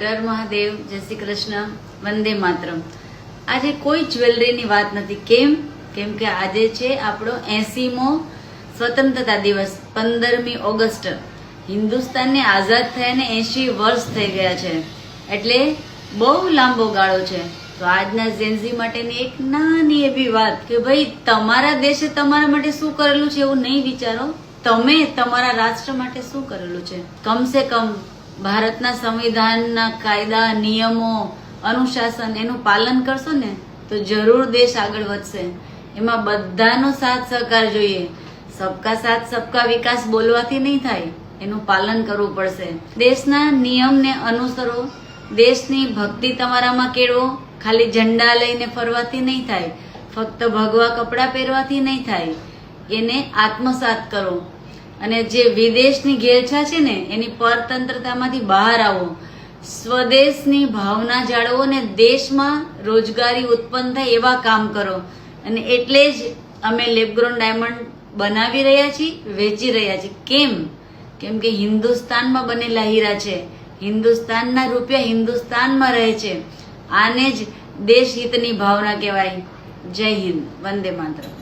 હર મહાદેવ, જય શ્રી કૃષ્ણ, વંદે માતરમ। આજે કોઈ જ્વેલરીની વાત નથી। કેમ કે આજે છે આપણો 80મો સ્વતંત્રતા દિવસ, 15મી ઓગસ્ટ। હિન્દુસ્તાનને આઝાદ થયાને 80 વર્ષ થઈ ગયા છે, એટલે બહુ લાંબો ગાળો છે। તો આજના જેન્ઝી માટેની એક નાની એવી વાત કે ભાઈ તમારા દેશે તમારા માટે શું કરેલું છે એવું નહીં વિચારો, તમે તમારા રાષ્ટ્ર માટે શું કરેલું છે। કમસે કમ ભારતના સંવિધાનના કાયદા, નિયમો, અનુશાસન એનું પાલન કરશો ને તો જરૂર દેશ આગળ વધશે। એમાં બધાનો સાથ સહકાર જોઈએ। સબકા સાથ સબકા વિકાસ બોલવાથી નહીં થાય, એનું પાલન કરવું પડશે। દેશના નિયમને અનુસરો, દેશની ભક્તિ તમારામાં કેળવો। ખાલી ઝંડા લઈને ફરવાથી નહીં થાય, ફક્ત ભગવા કપડાં પહેરવાથી નહીં થાય, એને આત્મસાત કરો। અને જે વિદેશની ઘેલછા છે ને એની પરતંત્રતામાંથી બહાર આવો, સ્વદેશની ભાવના જાળવો ને દેશમાં રોજગારી ઉત્પન્ન થાય એવા કામ કરો। અને એટલે જ અમે લેબગ્રોન ડાયમંડ બનાવી રહ્યા છીએ, વેચી રહ્યા છીએ। કેમ કે હિન્દુસ્તાનમાં બનેલા હીરા છે, હિન્દુસ્તાનના રૂપિયા હિન્દુસ્તાનમાં રહે છે। આને જ દેશ હિતની ભાવના કહેવાય। જય હિન્દ, વંદે માતરમ।